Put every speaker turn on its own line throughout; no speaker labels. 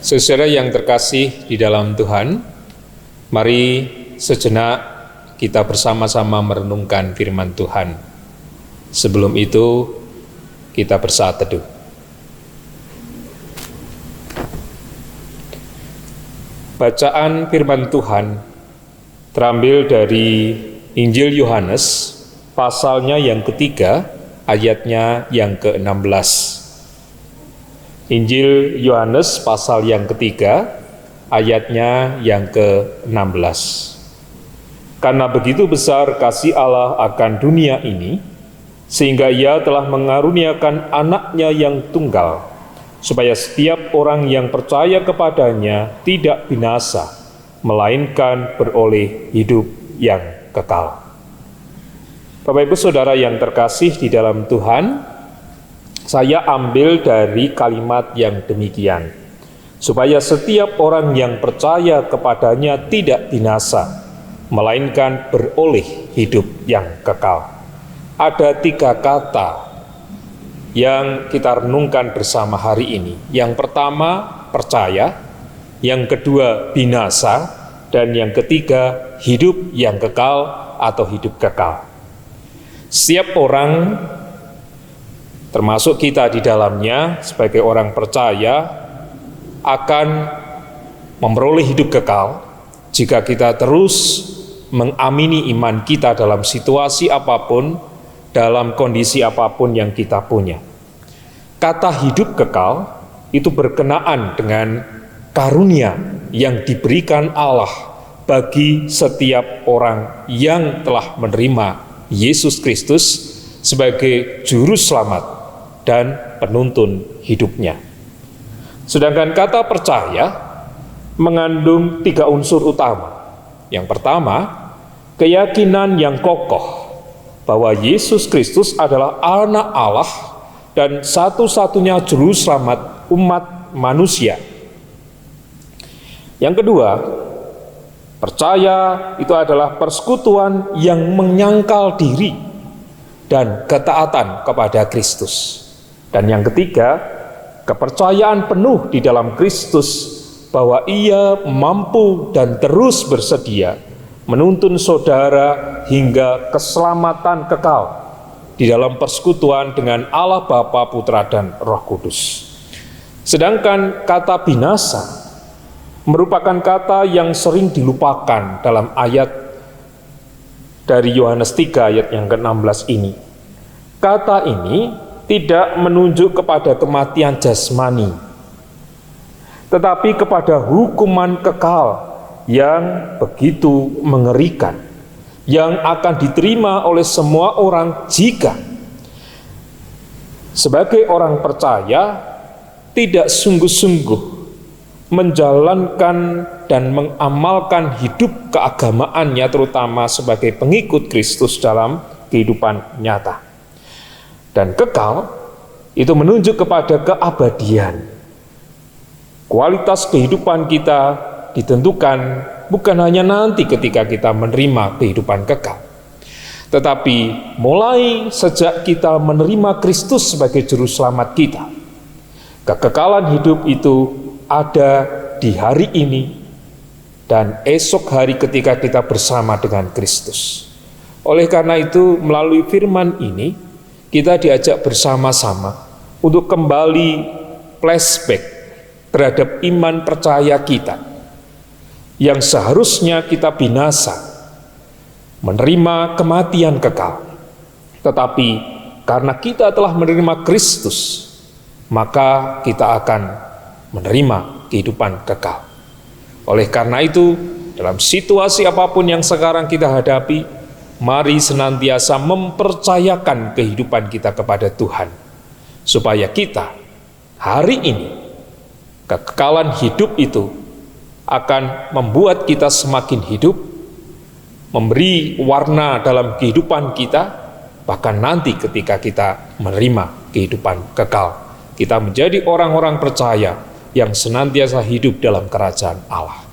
Saudara yang terkasih di dalam Tuhan, mari sejenak kita bersama-sama merenungkan firman Tuhan. Sebelum itu, kita bersaat teduh. Bacaan firman Tuhan terambil dari Injil Yohanes, pasalnya yang ketiga, ayatnya yang ke-16. Injil Yohanes pasal yang ketiga, ayatnya yang ke-16. Karena begitu besar kasih Allah akan dunia ini, sehingga Ia telah mengaruniakan anaknya yang tunggal, supaya setiap orang yang percaya kepadanya tidak binasa, melainkan beroleh hidup yang kekal. Bapak Ibu Saudara yang terkasih di dalam Tuhan, saya ambil dari kalimat yang demikian, supaya setiap orang yang percaya kepadanya tidak binasa, melainkan beroleh hidup yang kekal. Ada 3 kata yang kita renungkan bersama hari ini. Yang pertama, percaya. Yang kedua, binasa. Dan yang ketiga, hidup yang kekal atau hidup kekal. Setiap orang, termasuk kita di dalamnya, sebagai orang percaya, akan memperoleh hidup kekal jika kita terus mengamini iman kita dalam situasi apapun, dalam kondisi apapun yang kita punya. Kata hidup kekal itu berkenaan dengan karunia yang diberikan Allah bagi setiap orang yang telah menerima Yesus Kristus sebagai juru selamat dan penuntun hidupnya. Sedangkan kata percaya mengandung 3 unsur utama. Yang pertama, keyakinan yang kokoh bahwa Yesus Kristus adalah anak Allah dan satu-satunya juru selamat umat manusia. Yang kedua, percaya itu adalah persekutuan yang menyangkal diri dan ketaatan kepada Kristus. Dan yang ketiga, kepercayaan penuh di dalam Kristus bahwa Ia mampu dan terus bersedia menuntun saudara hingga keselamatan kekal di dalam persekutuan dengan Allah Bapa, Putra, dan Roh Kudus. Sedangkan kata binasa merupakan kata yang sering dilupakan dalam ayat dari Yohanes 3 ayat yang ke-16 ini. Kata ini tidak menunjuk kepada kematian jasmani, tetapi kepada hukuman kekal yang begitu mengerikan, yang akan diterima oleh semua orang jika sebagai orang percaya tidak sungguh-sungguh menjalankan dan mengamalkan hidup keagamaannya, terutama sebagai pengikut Kristus dalam kehidupan nyata. Dan kekal itu menunjuk kepada keabadian. Kualitas kehidupan kita ditentukan bukan hanya nanti ketika kita menerima kehidupan kekal, tetapi mulai sejak kita menerima Kristus sebagai juru selamat kita. Kekekalan hidup itu ada di hari ini dan esok hari ketika kita bersama dengan Kristus. Oleh karena itu, melalui firman ini kita diajak bersama-sama untuk kembali flashback terhadap iman percaya kita yang seharusnya kita binasa, menerima kematian kekal. Tetapi karena kita telah menerima Kristus, maka kita akan menerima kehidupan kekal. Oleh karena itu, dalam situasi apapun yang sekarang kita hadapi, mari senantiasa mempercayakan kehidupan kita kepada Tuhan, supaya kita hari ini, kekekalan hidup itu akan membuat kita semakin hidup, memberi warna dalam kehidupan kita, bahkan nanti ketika kita menerima kehidupan kekal, kita menjadi orang-orang percaya yang senantiasa hidup dalam kerajaan Allah.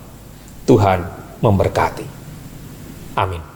Tuhan memberkati. Amin.